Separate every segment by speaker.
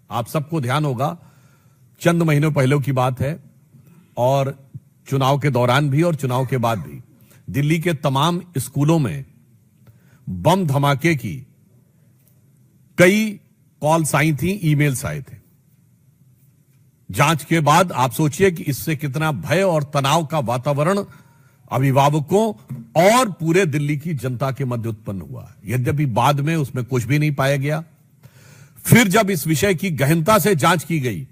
Speaker 1: आप सबको ध्यान होगा, चंद महीनों पहले की बात है और चुनाव के दौरान भी और चुनाव के बाद भी दिल्ली के तमाम स्कूलों में बम धमाके की कई कॉल्स आई थी, ईमेल्स आए थे। जांच के बाद आप सोचिए कि इससे कितना भय और तनाव का वातावरण अभिभावकों और पूरे दिल्ली की जनता के मध्य उत्पन्न हुआ। यद्यपि बाद में उसमें कुछ भी नहीं पाया गया। फिर जब इस विषय की गहनता से जांच की गई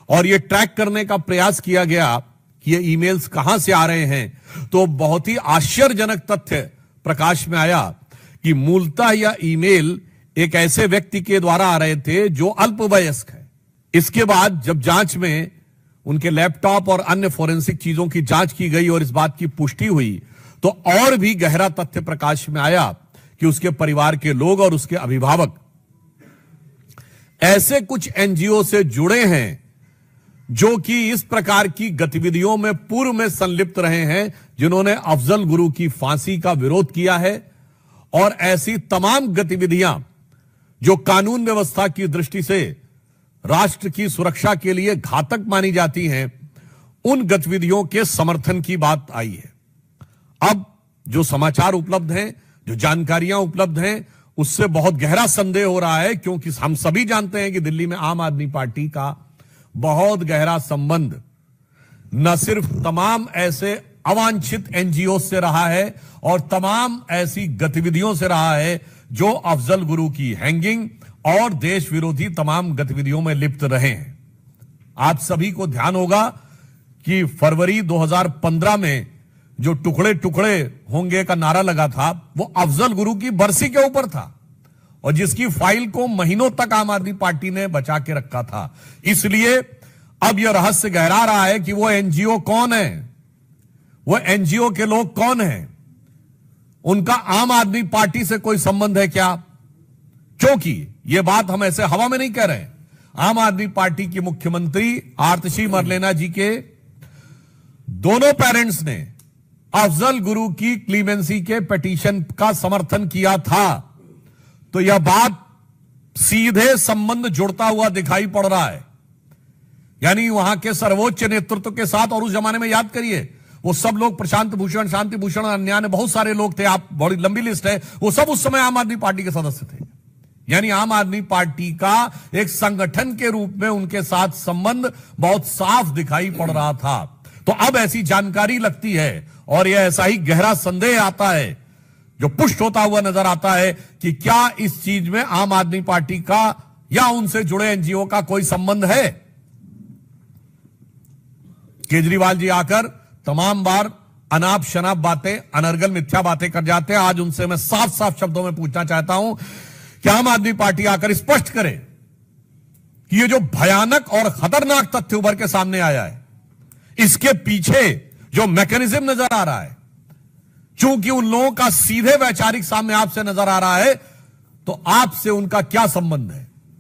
Speaker 1: और यह ट्रैक करने का प्रयास किया गया कि ये ईमेल्स कहां से आ रहे हैं, तो बहुत ही आश्चर्यजनक तथ्य प्रकाश में आया कि मूलतः यह ईमेल एक ऐसे व्यक्ति के द्वारा आ रहे थे जो अल्पवयस्क है। इसके बाद जब जांच में उनके लैपटॉप और अन्य फोरेंसिक चीजों की जांच की गई और इस बात की पुष्टि हुई, तो और भी गहरा तथ्य प्रकाश में आया कि उसके परिवार के लोग और उसके अभिभावक ऐसे कुछ एनजीओ से जुड़े हैं जो कि इस प्रकार की गतिविधियों में पूर्व में संलिप्त रहे हैं, जिन्होंने अफजल गुरु की फांसी का विरोध किया है और ऐसी तमाम गतिविधियां जो कानून व्यवस्था की दृष्टि से राष्ट्र की सुरक्षा के लिए घातक मानी जाती हैं, उन गतिविधियों के समर्थन की बात आई है। अब जो समाचार उपलब्ध हैं, जो जानकारियां उपलब्ध हैं, उससे बहुत गहरा संदेह हो रहा है, क्योंकि हम सभी जानते हैं कि दिल्ली में आम आदमी पार्टी का बहुत गहरा संबंध न सिर्फ तमाम ऐसे अवांछित एनजीओ से रहा है और तमाम ऐसी गतिविधियों से रहा है जो अफजल गुरु की हैंगिंग और देश विरोधी तमाम गतिविधियों में लिप्त रहे हैं। आप सभी को ध्यान होगा कि फरवरी 2015 में जो टुकड़े टुकड़े होंगे का नारा लगा था, वो अफजल गुरु की बरसी के ऊपर था और जिसकी फाइल को महीनों तक आम आदमी पार्टी ने बचा के रखा था। इसलिए अब यह रहस्य गहरा रहा है कि वो एनजीओ कौन है, वो एनजीओ के लोग कौन हैं, उनका आम आदमी पार्टी से कोई संबंध है क्या? क्योंकि यह बात हम ऐसे हवा में नहीं कह रहे। आम आदमी पार्टी की मुख्यमंत्री आतिशी मरलेना जी के दोनों पेरेंट्स ने अफजल गुरु की क्लीमेंसी के पिटीशन का समर्थन किया था, तो यह बात सीधे संबंध जुड़ता हुआ दिखाई पड़ रहा है। यानी वहां के सर्वोच्च नेतृत्व के साथ, और उस जमाने में याद करिए वो सब लोग, प्रशांत भूषण, शांति भूषण, अन्य ने बहुत सारे लोग थे, आप बड़ी लंबी लिस्ट है, वो सब उस समय आम आदमी पार्टी के सदस्य थे। यानी आम आदमी पार्टी का एक संगठन के रूप में उनके साथ संबंध बहुत साफ दिखाई पड़ रहा था। तो अब ऐसी जानकारी लगती है और यह ऐसा ही गहरा संदेह आता है जो पुष्ट होता हुआ नजर आता है कि क्या इस चीज में आम आदमी पार्टी का या उनसे जुड़े एनजीओ का कोई संबंध है। केजरीवाल जी आकर तमाम बार अनाप शनाप बातें, अनर्गल मिथ्या बातें कर जाते हैं। आज उनसे मैं साफ साफ शब्दों में पूछना चाहता हूं कि आम आदमी पार्टी आकर स्पष्ट करे कि ये जो भयानक और खतरनाक तथ्य उभर के सामने आया है, इसके पीछे जो मैकेनिज्म नजर आ रहा है, चूंकि उन लोगों का सीधे वैचारिक साम्य आपसे नजर आ रहा है, तो आपसे उनका क्या संबंध है।